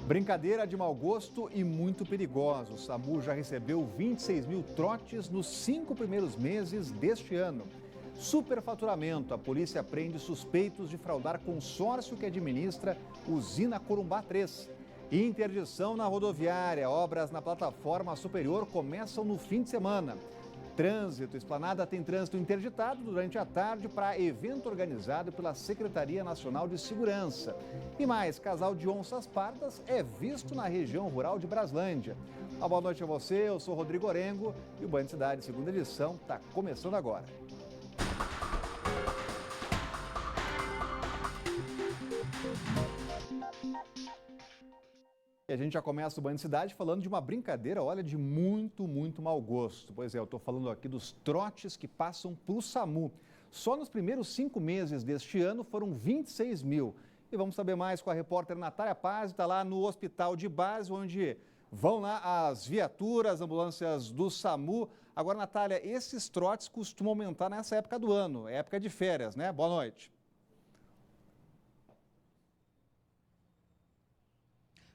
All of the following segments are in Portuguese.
Brincadeira de mau gosto e muito perigosa. O SAMU já recebeu 26 mil trotes nos 5 primeiros meses deste ano. Superfaturamento. A polícia prende suspeitos de fraudar consórcio que administra usina Corumbá 3. Interdição na rodoviária. Obras na plataforma superior começam no fim de semana. Trânsito. Esplanada tem trânsito interditado durante a tarde para evento organizado pela Secretaria Nacional de Segurança. E mais, casal de onças pardas é visto na região rural de Braslândia. Uma boa noite a você, eu sou Rodrigo Orengo e o Band Cidade, segunda edição, está começando agora. E a gente já começa o Band Cidade falando de uma brincadeira, olha, de muito mau gosto. Pois é, eu estou falando aqui dos trotes que passam para o SAMU. Só nos primeiros 5 meses deste ano foram 26 mil. E vamos saber mais com a repórter Natália Paz, que está lá no Hospital de Base, onde vão lá as viaturas, ambulâncias do SAMU. Agora, Natália, esses trotes costumam aumentar nessa época do ano, é época de férias, né? Boa noite.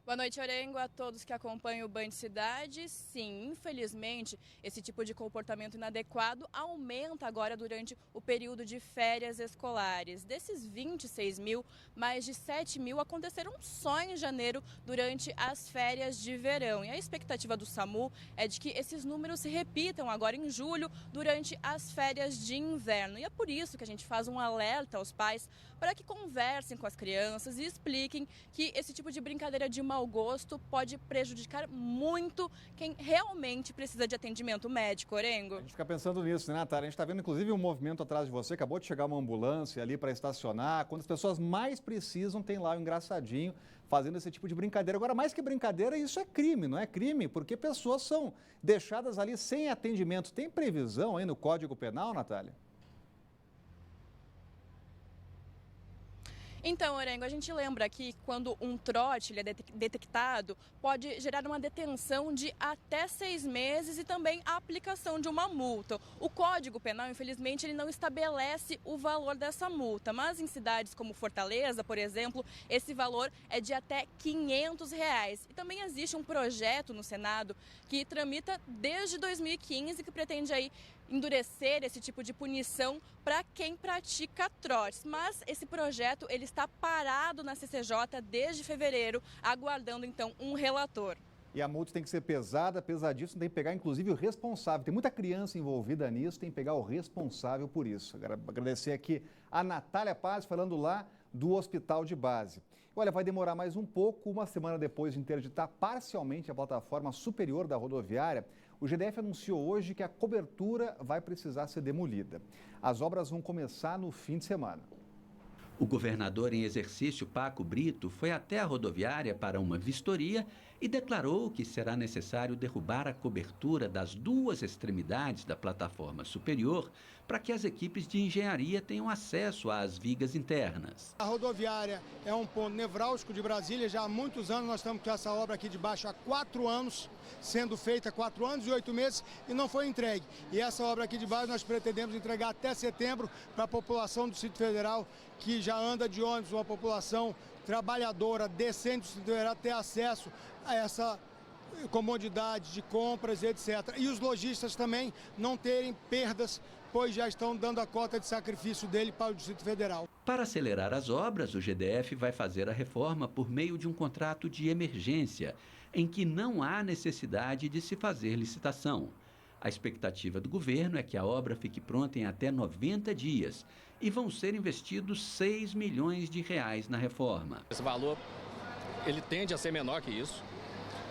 Boa noite, Orengo, a todos que acompanham o Band Cidade. Sim, infelizmente, esse tipo de comportamento inadequado aumenta agora durante o período de férias escolares. Desses 26 mil, mais de 7 mil aconteceram só em janeiro durante as férias de verão. E a expectativa do SAMU é de que esses números se repitam agora em julho, durante as férias de inverno. E é por isso que a gente faz um alerta aos pais para que conversem com as crianças e expliquem que esse tipo de brincadeira de mau gosto pode prejudicar muito quem realmente precisa de atendimento médico, Orengo. A gente fica pensando nisso, né, Natália? A gente está vendo, inclusive, um movimento atrás de você. Acabou de chegar uma ambulância ali para estacionar. Quando as pessoas mais precisam, tem lá o engraçadinho fazendo esse tipo de brincadeira. Agora, mais que brincadeira, isso é crime, não é crime? Porque pessoas são deixadas ali sem atendimento. Tem previsão aí no Código Penal, Natália? Então, Orengo, a gente lembra que quando um trote ele é detectado, pode gerar uma detenção de até 6 meses e também a aplicação de uma multa. O Código Penal, infelizmente, ele não estabelece o valor dessa multa, mas em cidades como Fortaleza, por exemplo, esse valor é de até R$500. E também existe um projeto no Senado que tramita desde 2015 que pretende aí endurecer esse tipo de punição para quem pratica trotes. Mas esse projeto ele está parado na CCJ desde fevereiro, aguardando então um relator. E a multa tem que ser pesada, pesadíssima, tem que pegar inclusive o responsável. Tem muita criança envolvida nisso, tem que pegar o responsável por isso. Agradecer aqui a Natália Paz, falando lá do Hospital de Base. Olha, vai demorar mais um pouco, uma semana depois de interditar parcialmente a plataforma superior da rodoviária, o GDF anunciou hoje que a cobertura vai precisar ser demolida. As obras vão começar no fim de semana. O governador em exercício, Paco Brito, foi até a rodoviária para uma vistoria e declarou que será necessário derrubar a cobertura das 2 extremidades da plataforma superior para que as equipes de engenharia tenham acesso às vigas internas. A rodoviária é um ponto nevrálgico de Brasília. Já há muitos anos nós estamos com essa obra aqui de baixo há 4 anos, sendo feita 4 anos e 8 meses e não foi entregue. E essa obra aqui de baixo nós pretendemos entregar até setembro para a população do Distrito Federal, que já anda de ônibus, uma população trabalhadora, decente do Distrito Federal, ter acesso a essa comodidade de compras, etc. E os lojistas também não terem perdas, pois já estão dando a cota de sacrifício dele para o Distrito Federal. Para acelerar as obras, o GDF vai fazer a reforma por meio de um contrato de emergência, em que não há necessidade de se fazer licitação. A expectativa do governo é que a obra fique pronta em até 90 dias e vão ser investidos R$6 milhões na reforma. Esse valor, ele tende a ser menor que isso.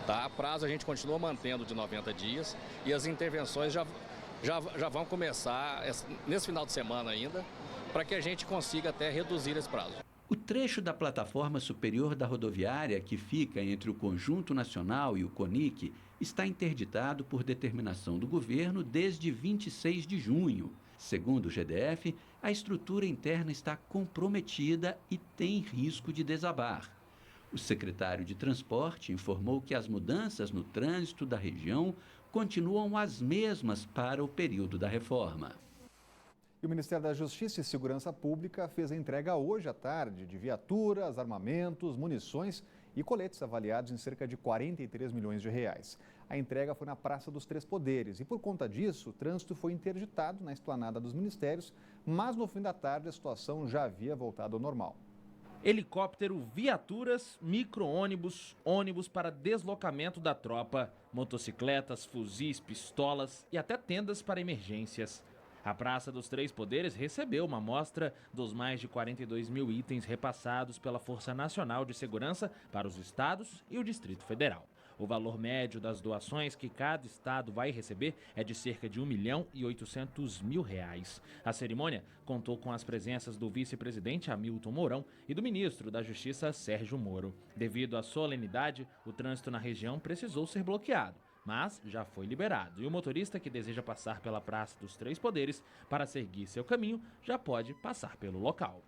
Tá? A prazo a gente continua mantendo de 90 dias e as intervenções já vão começar nesse final de semana ainda, para que a gente consiga até reduzir esse prazo. O trecho da plataforma superior da rodoviária, que fica entre o Conjunto Nacional e o CONIC, está interditado por determinação do governo desde 26 de junho. Segundo o GDF, a estrutura interna está comprometida e tem risco de desabar. O secretário de Transporte informou que as mudanças no trânsito da região continuam as mesmas para o período da reforma. E o Ministério da Justiça e Segurança Pública fez a entrega hoje à tarde de viaturas, armamentos, munições e coletes avaliados em cerca de 43 milhões de reais. A entrega foi na Praça dos Três Poderes e, por conta disso, o trânsito foi interditado na esplanada dos ministérios, mas no fim da tarde a situação já havia voltado ao normal. Helicóptero, viaturas, micro-ônibus, ônibus para deslocamento da tropa, motocicletas, fuzis, pistolas e até tendas para emergências. A Praça dos Três Poderes recebeu uma amostra dos mais de 42 mil itens repassados pela Força Nacional de Segurança para os estados e o Distrito Federal. O valor médio das doações que cada estado vai receber é de cerca de R$ 1.800.000. A cerimônia contou com as presenças do vice-presidente Hamilton Mourão e do ministro da Justiça Sérgio Moro. Devido à solenidade, o trânsito na região precisou ser bloqueado, mas já foi liberado. E o motorista que deseja passar pela Praça dos Três Poderes para seguir seu caminho já pode passar pelo local.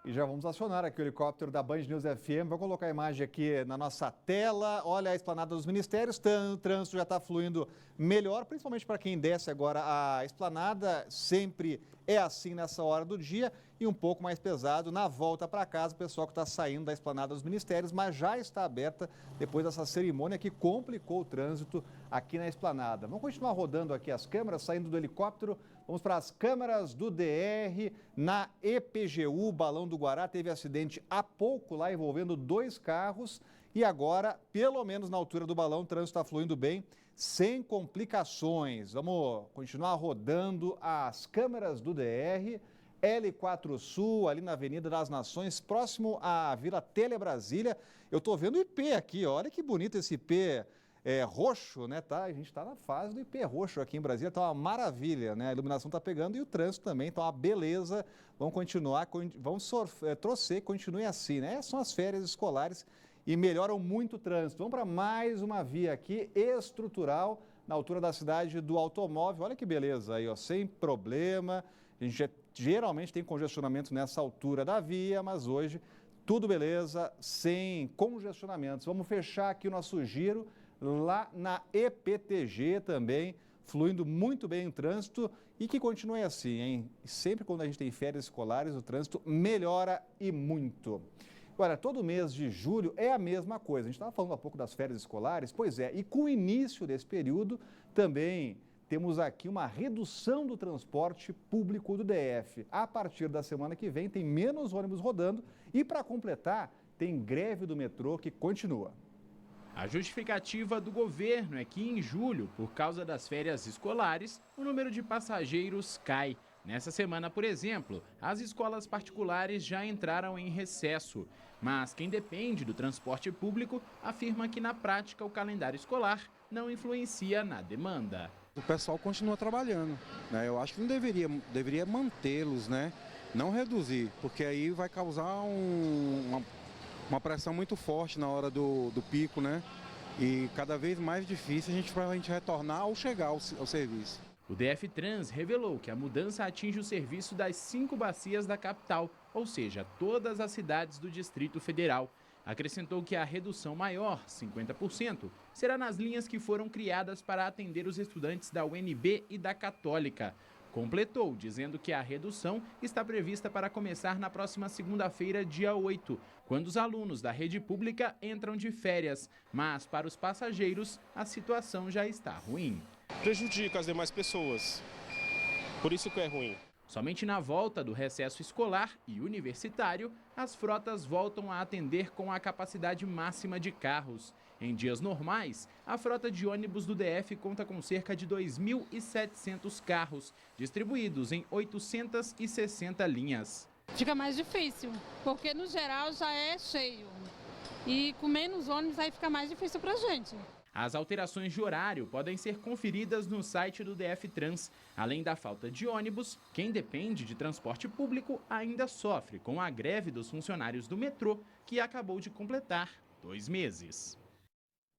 E já vamos acionar aqui o helicóptero da Band News FM. Vou colocar a imagem aqui na nossa tela. Olha a esplanada dos ministérios. O trânsito já está fluindo melhor, principalmente para quem desce agora a esplanada. Sempre é assim nessa hora do dia e um pouco mais pesado na volta para casa. O pessoal que está saindo da esplanada dos ministérios, mas já está aberta depois dessa cerimônia que complicou o trânsito aqui na esplanada. Vamos continuar rodando aqui as câmeras, saindo do helicóptero. Vamos para as câmeras do DR. Na EPGU, Balão do Guará, teve acidente há pouco lá envolvendo 2 carros. E agora, pelo menos na altura do balão, o trânsito está fluindo bem, sem complicações. Vamos continuar rodando as câmeras do DR. L4 Sul, ali na Avenida das Nações, próximo à Vila Telebrasília. Eu estou vendo o IP aqui, olha que bonito esse IP. Roxo, né? Tá? A gente está na fase do IP roxo aqui em Brasília, está uma maravilha, né? A iluminação está pegando e o trânsito também, está uma beleza. Vamos continuar, vamos torcer, continue assim, né? São as férias escolares e melhoram muito o trânsito. Vamos para mais uma via aqui, estrutural, na altura da cidade do automóvel. Olha que beleza aí, ó, sem problema. A gente geralmente tem congestionamento nessa altura da via, mas hoje tudo beleza, sem congestionamentos. Vamos fechar aqui o nosso giro. Lá na EPTG também, fluindo muito bem o trânsito e que continue assim, hein? Sempre quando a gente tem férias escolares, o trânsito melhora e muito. Agora, todo mês de julho é a mesma coisa. A gente estava falando há pouco das férias escolares, pois é, e com o início desse período também temos aqui uma redução do transporte público do DF. A partir da semana que vem tem menos ônibus rodando e, para completar, tem greve do metrô que continua. A justificativa do governo é que em julho, por causa das férias escolares, o número de passageiros cai. Nessa semana, por exemplo, as escolas particulares já entraram em recesso. Mas quem depende do transporte público afirma que na prática o calendário escolar não influencia na demanda. O pessoal continua trabalhando, né? Eu acho que não deveria mantê-los, né? Não reduzir, porque aí vai causar uma pressão muito forte na hora do pico, né? E cada vez mais difícil a gente retornar ou chegar ao serviço. O DF-Trans revelou que a mudança atinge o serviço das 5 bacias da capital, ou seja, todas as cidades do Distrito Federal. Acrescentou que a redução maior, 50%, será nas linhas que foram criadas para atender os estudantes da UNB e da Católica. Completou, dizendo que a redução está prevista para começar na próxima segunda-feira, dia 8, quando os alunos da rede pública entram de férias. Mas para os passageiros, a situação já está ruim. Prejudica as demais pessoas, por isso que é ruim. Somente na volta do recesso escolar e universitário, as frotas voltam a atender com a capacidade máxima de carros. Em dias normais, a frota de ônibus do DF conta com cerca de 2.700 carros, distribuídos em 860 linhas. Fica mais difícil, porque no geral já é cheio. E com menos ônibus aí fica mais difícil pra gente. As alterações de horário podem ser conferidas no site do DF-Trans. Além da falta de ônibus, quem depende de transporte público ainda sofre com a greve dos funcionários do metrô, que acabou de completar 2 meses.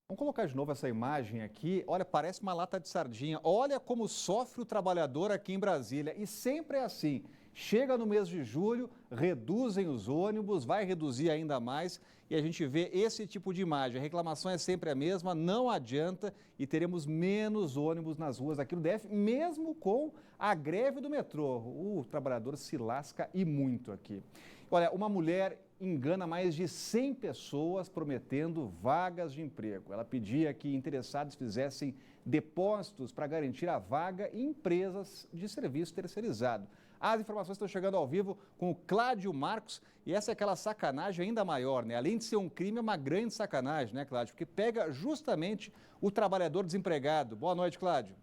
Vamos colocar de novo essa imagem aqui. Olha, parece uma lata de sardinha. Olha como sofre o trabalhador aqui em Brasília. E sempre é assim. Chega no mês de julho, reduzem os ônibus, vai reduzir ainda mais e a gente vê esse tipo de imagem. A reclamação é sempre a mesma, não adianta e teremos menos ônibus nas ruas aqui no DF, mesmo com a greve do metrô. O trabalhador se lasca e muito aqui. Olha, uma mulher engana mais de 100 pessoas prometendo vagas de emprego. Ela pedia que interessados fizessem depósitos para garantir a vaga em empresas de serviço terceirizado. As informações estão chegando ao vivo com o Cláudio Marcos e essa é aquela sacanagem ainda maior, né? Além de ser um crime, é uma grande sacanagem, né, Cláudio? Porque pega justamente o trabalhador desempregado. Boa noite, Cláudio.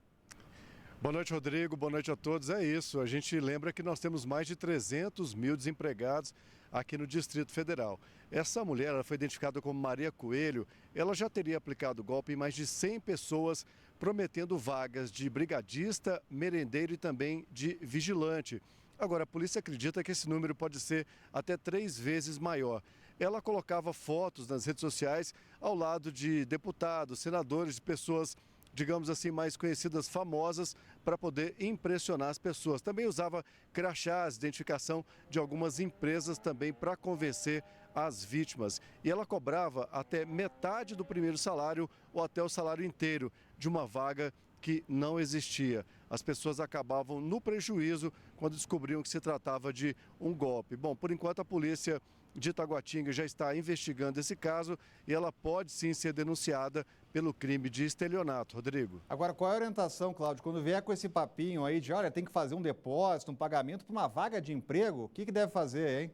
Boa noite, Rodrigo. Boa noite a todos. É isso, a gente lembra que nós temos mais de 300 mil desempregados aqui no Distrito Federal. Essa mulher, ela foi identificada como Maria Coelho, ela já teria aplicado golpe em mais de 100 pessoas, prometendo vagas de brigadista, merendeiro e também de vigilante. Agora, a polícia acredita que esse número pode ser até 3 vezes maior. Ela colocava fotos nas redes sociais ao lado de deputados, senadores, de pessoas, digamos assim, mais conhecidas, famosas, para poder impressionar as pessoas. Também usava crachás, identificação de algumas empresas também para convencer as vítimas. E ela cobrava até metade do primeiro salário ou até o salário inteiro de uma vaga que não existia. As pessoas acabavam no prejuízo quando descobriam que se tratava de um golpe. Bom, por enquanto a polícia de Taguatinga já está investigando esse caso e ela pode sim ser denunciada pelo crime de estelionato. Rodrigo. Agora, qual é a orientação, Cláudio? Quando vier com esse papinho aí de, olha, tem que fazer um depósito, um pagamento para uma vaga de emprego, o que deve fazer, hein?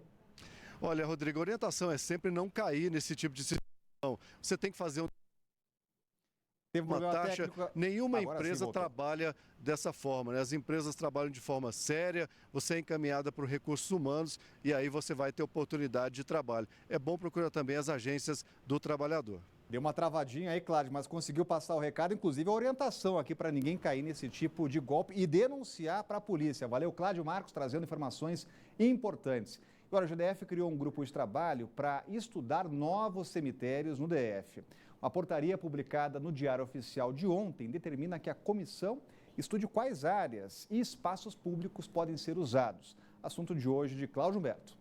Olha, Rodrigo, a orientação é sempre não cair nesse tipo de situação. Você tem que fazer uma taxa, nenhuma empresa trabalha dessa forma, né? As empresas trabalham de forma séria, você é encaminhada para os recursos humanos e aí você vai ter oportunidade de trabalho. É bom procurar também as agências do trabalhador. Deu uma travadinha aí, Cláudio, mas conseguiu passar o recado, inclusive a orientação aqui para ninguém cair nesse tipo de golpe e denunciar para a polícia. Valeu, Cláudio Marcos, trazendo informações importantes. Agora, o GDF criou um grupo de trabalho para estudar novos cemitérios no DF. Uma portaria publicada no Diário Oficial de ontem determina que a comissão estude quais áreas e espaços públicos podem ser usados. Assunto de hoje de Cláudio Humberto.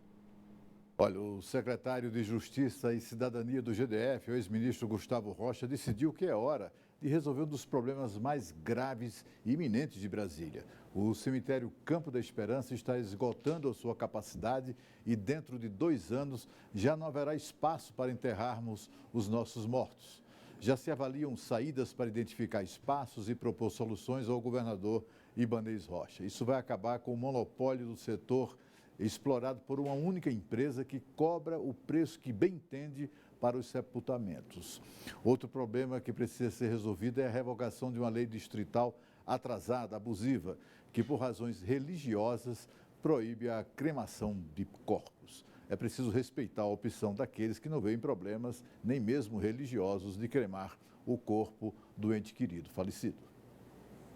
Olha, o secretário de Justiça e Cidadania do GDF, o ex-ministro Gustavo Rocha, decidiu que é hora de resolver um dos problemas mais graves e iminentes de Brasília. O cemitério Campo da Esperança está esgotando a sua capacidade e dentro de 2 anos já não haverá espaço para enterrarmos os nossos mortos. Já se avaliam saídas para identificar espaços e propor soluções ao governador Ibanez Rocha. Isso vai acabar com o monopólio do setor explorado por uma única empresa que cobra o preço que bem entende para os sepultamentos. Outro problema que precisa ser resolvido é a revogação de uma lei distrital atrasada, abusiva, que por razões religiosas proíbe a cremação de corpos. É preciso respeitar a opção daqueles que não veem problemas, nem mesmo religiosos, de cremar o corpo do ente querido falecido.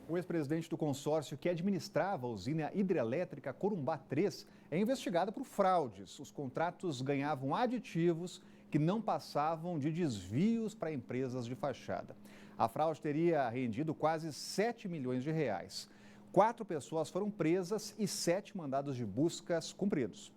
O ex-presidente do consórcio que administrava a usina hidrelétrica Corumbá 3 é investigado por fraudes. Os contratos ganhavam aditivos que não passavam de desvios para empresas de fachada. A fraude teria rendido quase 7 milhões de reais. 4 pessoas foram presas e 7 mandados de buscas cumpridos.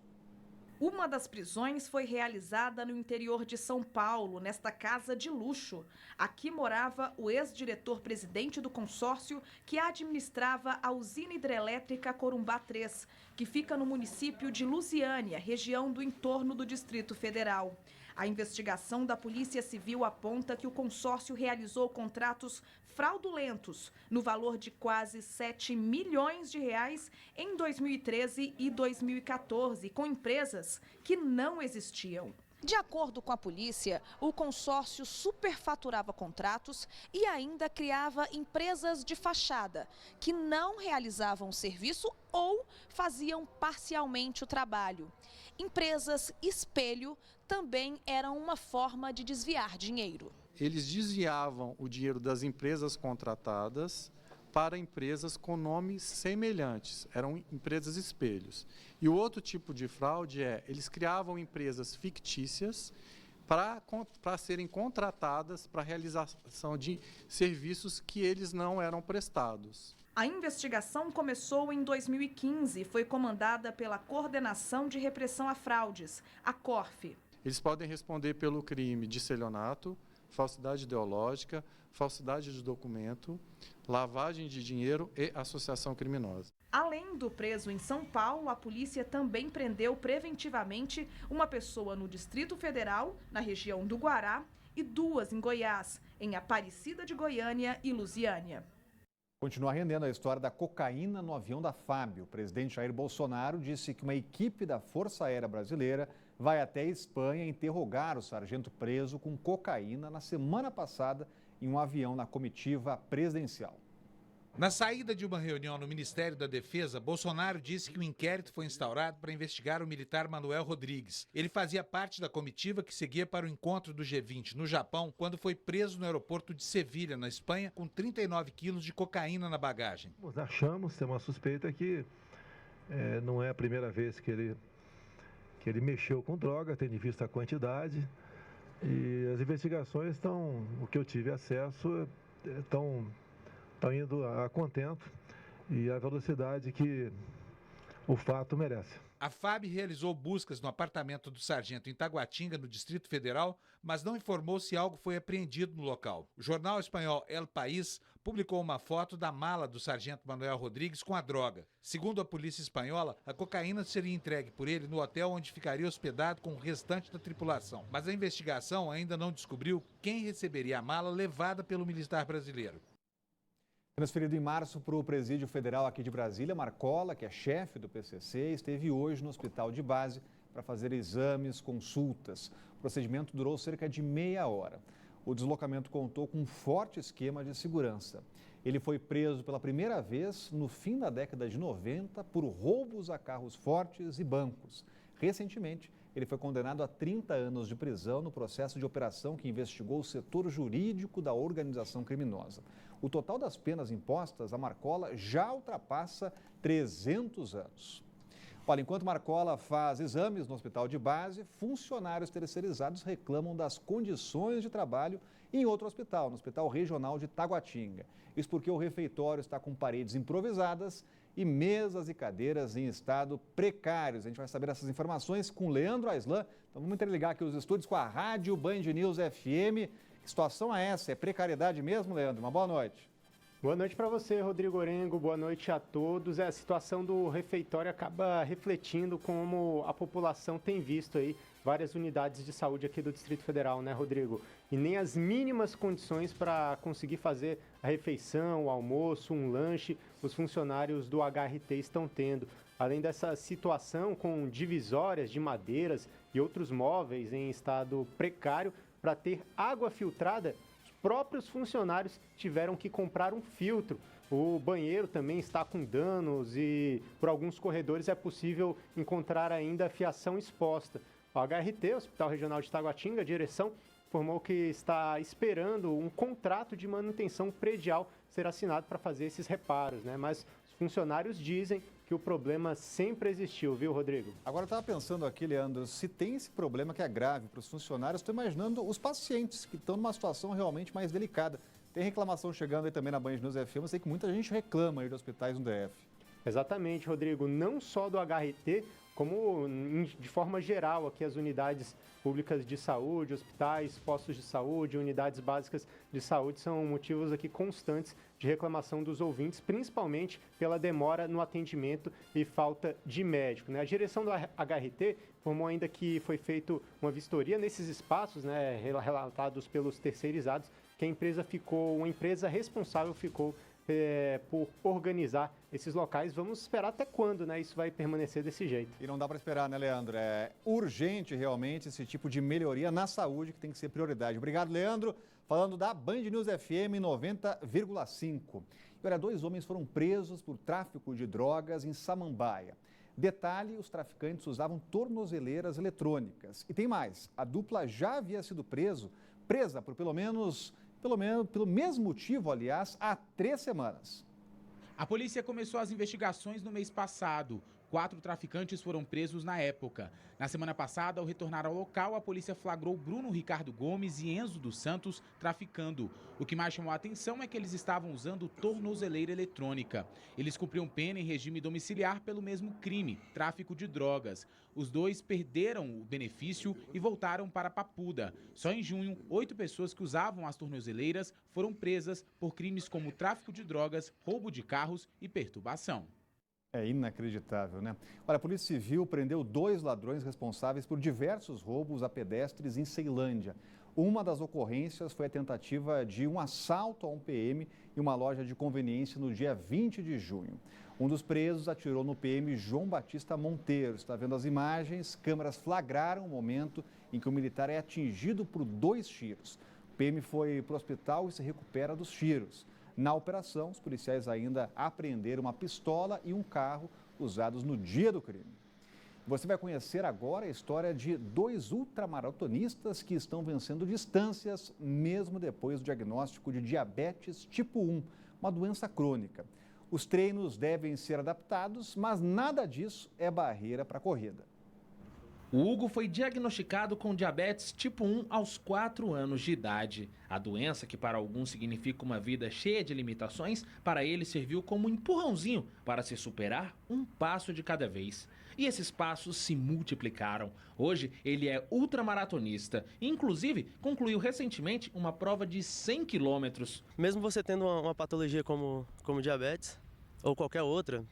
Uma das prisões foi realizada no interior de São Paulo, nesta casa de luxo. Aqui morava o ex-diretor-presidente do consórcio que administrava a usina hidrelétrica Corumbá 3, que fica no município de Lusiânia, região do entorno do Distrito Federal. A investigação da Polícia Civil aponta que o consórcio realizou contratos fraudulentos no valor de quase 7 milhões de reais em 2013 e 2014, com empresas que não existiam. De acordo com a polícia, o consórcio superfaturava contratos e ainda criava empresas de fachada, que não realizavam o serviço ou faziam parcialmente o trabalho. Empresas espelho também eram uma forma de desviar dinheiro. Eles desviavam o dinheiro das empresas contratadas para empresas com nomes semelhantes, eram empresas espelhos. E o outro tipo de fraude eles criavam empresas fictícias para serem contratadas para a realização de serviços que eles não eram prestados. A investigação começou em 2015 e foi comandada pela Coordenação de Repressão a Fraudes, a CORF. Eles podem responder pelo crime de estelionato, falsidade ideológica, falsidade de documento, lavagem de dinheiro e associação criminosa. Além do preso em São Paulo, a polícia também prendeu preventivamente uma pessoa no Distrito Federal, na região do Guará, e 2 em Goiás, em Aparecida de Goiânia e Lusiânia. Continua rendendo a história da cocaína no avião da FAB. O presidente Jair Bolsonaro disse que uma equipe da Força Aérea Brasileira vai até a Espanha interrogar o sargento preso com cocaína na semana passada em um avião na comitiva presidencial. Na saída de uma reunião no Ministério da Defesa, Bolsonaro disse que um inquérito foi instaurado para investigar o militar Manuel Rodrigues. Ele fazia parte da comitiva que seguia para o encontro do G20 no Japão, quando foi preso no aeroporto de Sevilha, na Espanha, com 39 quilos de cocaína na bagagem. Nós achamos, tem uma suspeita que não é a primeira vez que ele mexeu com droga, tendo em vista a quantidade. E as investigações estão, o que eu tive acesso, estão indo a contento e a velocidade que o fato merece. A FAB realizou buscas no apartamento do sargento em Taguatinga, no Distrito Federal, mas não informou se algo foi apreendido no local. O jornal espanhol El País publicou uma foto da mala do sargento Manuel Rodrigues com a droga. Segundo a polícia espanhola, a cocaína seria entregue por ele no hotel onde ficaria hospedado com o restante da tripulação. Mas a investigação ainda não descobriu quem receberia a mala levada pelo militar brasileiro. Transferido em março para o Presídio Federal aqui de Brasília, Marcola, que é chefe do PCC, esteve hoje no hospital de base para fazer exames, consultas. O procedimento durou cerca de meia hora. O deslocamento contou com um forte esquema de segurança. Ele foi preso pela primeira vez no fim da década de 90 por roubos a carros fortes e bancos. Recentemente, ele foi condenado a 30 anos de prisão no processo de operação que investigou o setor jurídico da organização criminosa. O total das penas impostas a Marcola já ultrapassa 300 anos. Olha, enquanto Marcola faz exames no hospital de base, funcionários terceirizados reclamam das condições de trabalho em outro hospital, no Hospital Regional de Taguatinga. Isso porque o refeitório está com paredes improvisadas e mesas e cadeiras em estado precários. A gente vai saber essas informações com Leandro Aislan. Então vamos interligar aqui os estúdios com a Rádio Band News FM. Que situação é essa? É precariedade mesmo, Leandro? Uma boa noite. Boa noite para você, Rodrigo Orengo. Boa noite a todos. A situação do refeitório acaba refletindo como a população tem visto aí várias unidades de saúde aqui do Distrito Federal, né, Rodrigo? E nem as mínimas condições para conseguir fazer a refeição, o almoço, um lanche, os funcionários do HRT estão tendo. Além dessa situação com divisórias de madeiras e outros móveis em estado precário, para ter água filtrada, os próprios funcionários tiveram que comprar um filtro. O banheiro também está com danos e por alguns corredores é possível encontrar ainda fiação exposta. O HRT, Hospital Regional de Taguatinga, a direção, informou que está esperando um contrato de manutenção predial ser assinado para fazer esses reparos, né? Mas os funcionários dizem que o problema sempre existiu, viu, Rodrigo? Agora eu estava pensando aqui, Leandro, se tem esse problema que é grave para os funcionários, estou imaginando os pacientes que estão numa situação realmente mais delicada. Tem reclamação chegando aí também na Band News FM, eu sei que muita gente reclama aí de hospitais no DF. Exatamente, Rodrigo, não só do HRT, como de forma geral aqui as unidades públicas de saúde, hospitais, postos de saúde, unidades básicas de saúde são motivos aqui constantes de reclamação dos ouvintes, principalmente pela demora no atendimento e falta de médico, né? A direção do HRT informou ainda que foi feita uma vistoria nesses espaços, né, relatados pelos terceirizados, que uma empresa responsável ficou por organizar esses locais. Vamos esperar até quando, né, isso vai permanecer desse jeito. E não dá para esperar, né, Leandro? É urgente realmente esse tipo de melhoria na saúde que tem que ser prioridade. Obrigado, Leandro. Falando da Band News FM 90,5. E olha, 2 homens foram presos por tráfico de drogas em Samambaia. Detalhe, os traficantes usavam tornozeleiras eletrônicas. E tem mais, a dupla já havia sido presa por pelo mesmo motivo, aliás, há 3 semanas. A polícia começou as investigações no mês passado. 4 traficantes foram presos na época. Na semana passada, ao retornar ao local, a polícia flagrou Bruno Ricardo Gomes e Enzo dos Santos traficando. O que mais chamou a atenção é que eles estavam usando tornozeleira eletrônica. Eles cumpriam pena em regime domiciliar pelo mesmo crime, tráfico de drogas. Os dois perderam o benefício e voltaram para Papuda. Só em junho, 8 pessoas que usavam as tornozeleiras foram presas por crimes como tráfico de drogas, roubo de carros e perturbação. É inacreditável, né? Olha, a Polícia Civil prendeu 2 ladrões responsáveis por diversos roubos a pedestres em Ceilândia. Uma das ocorrências foi a tentativa de um assalto a um PM em uma loja de conveniência no dia 20 de junho. Um dos presos atirou no PM João Batista Monteiro. Está vendo as imagens? Câmeras flagraram o momento em que o militar é atingido por 2 tiros. O PM foi para o hospital e se recupera dos tiros. Na operação, os policiais ainda apreenderam uma pistola e um carro usados no dia do crime. Você vai conhecer agora a história de 2 ultramaratonistas que estão vencendo distâncias mesmo depois do diagnóstico de diabetes tipo 1, uma doença crônica. Os treinos devem ser adaptados, mas nada disso é barreira para a corrida. O Hugo foi diagnosticado com diabetes tipo 1 aos 4 anos de idade. A doença, que para alguns significa uma vida cheia de limitações, para ele serviu como um empurrãozinho para se superar um passo de cada vez. E esses passos se multiplicaram. Hoje ele é ultramaratonista e, inclusive, concluiu recentemente uma prova de 100 quilômetros. Mesmo você tendo uma patologia como diabetes ou qualquer outra,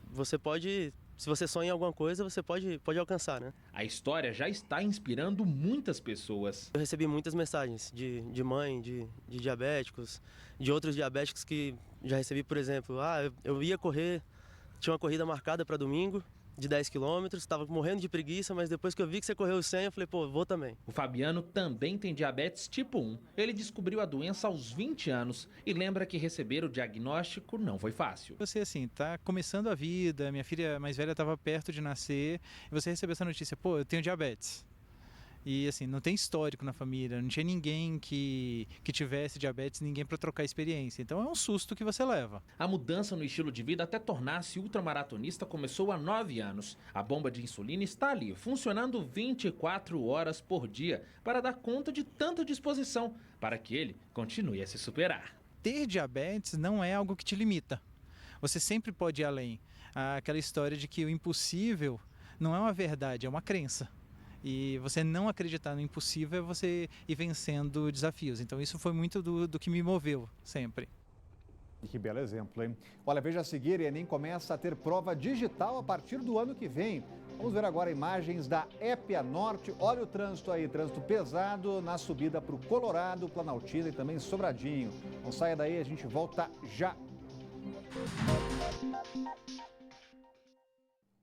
você pode... Se você sonha em alguma coisa, você pode alcançar, né? A história já está inspirando muitas pessoas. Eu recebi muitas mensagens de mãe, de diabéticos, de outros diabéticos que já recebi, por exemplo, eu ia correr, tinha uma corrida marcada para domingo, de 10 quilômetros, estava morrendo de preguiça, mas depois que eu vi que você correu os 100, eu falei, vou também. O Fabiano também tem diabetes tipo 1. Ele descobriu a doença aos 20 anos e lembra que receber o diagnóstico não foi fácil. Você, assim, tá começando a vida, minha filha mais velha estava perto de nascer, e você recebeu essa notícia, eu tenho diabetes. E assim, não tem histórico na família, não tinha ninguém que tivesse diabetes, ninguém para trocar experiência. Então é um susto que você leva. A mudança no estilo de vida até tornar-se ultramaratonista começou há 9 anos. A bomba de insulina está ali, funcionando 24 horas por dia, para dar conta de tanta disposição, para que ele continue a se superar. Ter diabetes não é algo que te limita. Você sempre pode ir além. Aquela história de que o impossível não é uma verdade, é uma crença. E você não acreditar no impossível é você ir vencendo desafios. Então isso foi muito do que me moveu sempre. E que belo exemplo, hein? Olha, veja a seguir, o Enem começa a ter prova digital a partir do ano que vem. Vamos ver agora imagens da Épia Norte. Olha o trânsito aí, trânsito pesado na subida para o Colorado, Planaltina e também Sobradinho. Não saia daí, a gente volta já.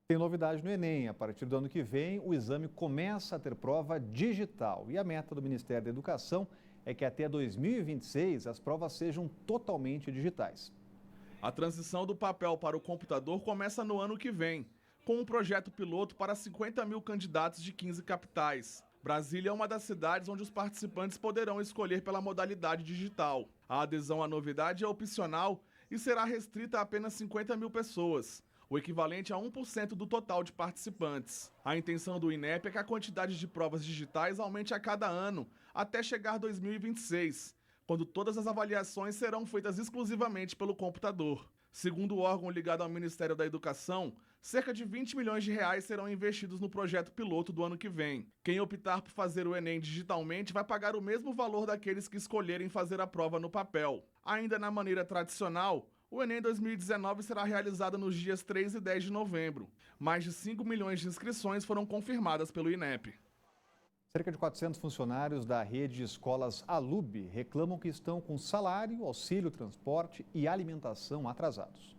Tem novidade no Enem. A partir do ano que vem, o exame começa a ter prova digital. E a meta do Ministério da Educação é que até 2026 as provas sejam totalmente digitais. A transição do papel para o computador começa no ano que vem, com um projeto piloto para 50 mil candidatos de 15 capitais. Brasília é uma das cidades onde os participantes poderão escolher pela modalidade digital. A adesão à novidade é opcional e será restrita a apenas 50 mil pessoas, o equivalente a 1% do total de participantes. A intenção do INEP é que a quantidade de provas digitais aumente a cada ano, até chegar 2026, quando todas as avaliações serão feitas exclusivamente pelo computador. Segundo o órgão ligado ao Ministério da Educação, cerca de 20 milhões de reais serão investidos no projeto piloto do ano que vem. Quem optar por fazer o Enem digitalmente vai pagar o mesmo valor daqueles que escolherem fazer a prova no papel. Ainda na maneira tradicional, o Enem 2019 será realizado nos dias 3 e 10 de novembro. Mais de 5 milhões de inscrições foram confirmadas pelo INEP. Cerca de 400 funcionários da rede de escolas Alub reclamam que estão com salário, auxílio, transporte e alimentação atrasados.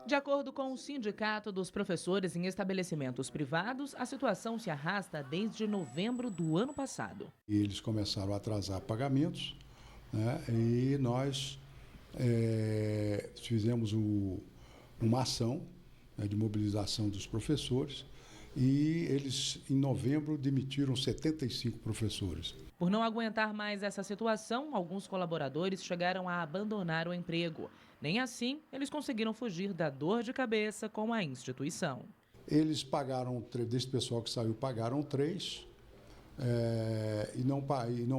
De acordo com o Sindicato dos Professores em Estabelecimentos Privados, a situação se arrasta desde novembro do ano passado. Eles começaram a atrasar pagamentos, né, e nós fizemos uma ação, né, de mobilização dos professores e eles, em novembro, demitiram 75 professores. Por não aguentar mais essa situação, alguns colaboradores chegaram a abandonar o emprego. Nem assim, eles conseguiram fugir da dor de cabeça com a instituição. Eles pagaram, desse pessoal que saiu, pagaram 3 e não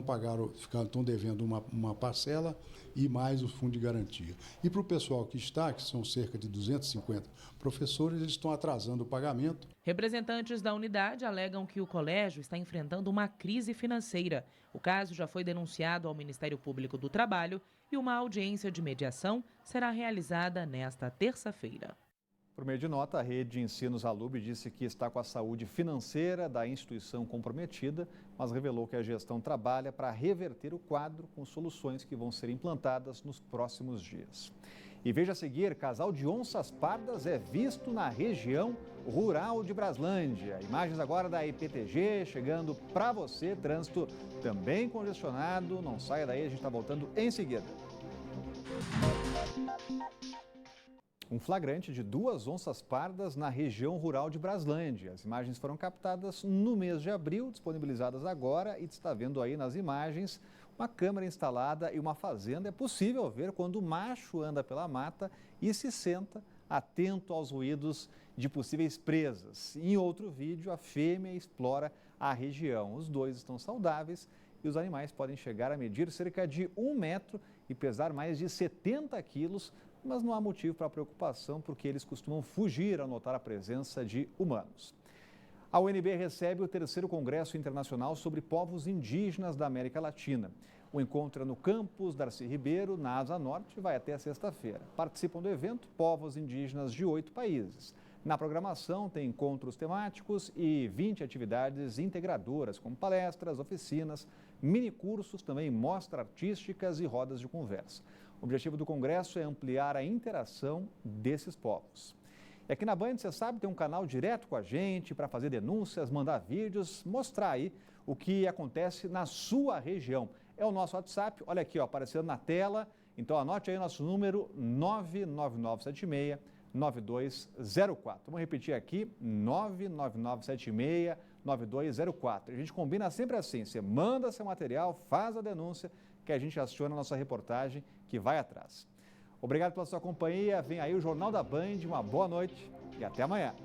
pagaram, estão devendo uma parcela e mais o fundo de garantia. E para o pessoal que está, que são cerca de 250 professores, eles estão atrasando o pagamento. Representantes da unidade alegam que o colégio está enfrentando uma crise financeira. O caso já foi denunciado ao Ministério Público do Trabalho e uma audiência de mediação será realizada nesta terça-feira. Por meio de nota, a rede de ensino Zalub disse que está com a saúde financeira da instituição comprometida, mas revelou que a gestão trabalha para reverter o quadro com soluções que vão ser implantadas nos próximos dias. E veja a seguir, casal de onças pardas é visto na região rural de Braslândia. Imagens agora da IPTG chegando para você, trânsito também congestionado. Não saia daí, a gente está voltando em seguida. Um flagrante de 2 onças pardas na região rural de Braslândia. As imagens foram captadas no mês de abril, disponibilizadas agora, e está vendo aí nas imagens uma câmera instalada e uma fazenda. É possível ver quando o macho anda pela mata e se senta atento aos ruídos de possíveis presas. Em outro vídeo, a fêmea explora a região. Os dois estão saudáveis e os animais podem chegar a medir cerca de 1 metro e pesar mais de 70 quilos, mas não há motivo para preocupação porque eles costumam fugir ao notar a presença de humanos. A UNB recebe o 3º Congresso Internacional sobre Povos Indígenas da América Latina. O encontro é no campus Darcy Ribeiro, na Asa Norte, e vai até sexta-feira. Participam do evento povos indígenas de 8 países. Na programação tem encontros temáticos e 20 atividades integradoras, como palestras, oficinas, minicursos, também mostras artísticas e rodas de conversa. O objetivo do congresso é ampliar a interação desses povos. E aqui na Band, você sabe, tem um canal direto com a gente para fazer denúncias, mandar vídeos, mostrar aí o que acontece na sua região. É o nosso WhatsApp, olha aqui, ó, aparecendo na tela. Então anote aí o nosso número 99976-9204. Vamos repetir aqui, 99976-9204. A gente combina sempre assim, você manda seu material, faz a denúncia, que a gente aciona a nossa reportagem que vai atrás. Obrigado pela sua companhia, vem aí o Jornal da Band, uma boa noite e até amanhã.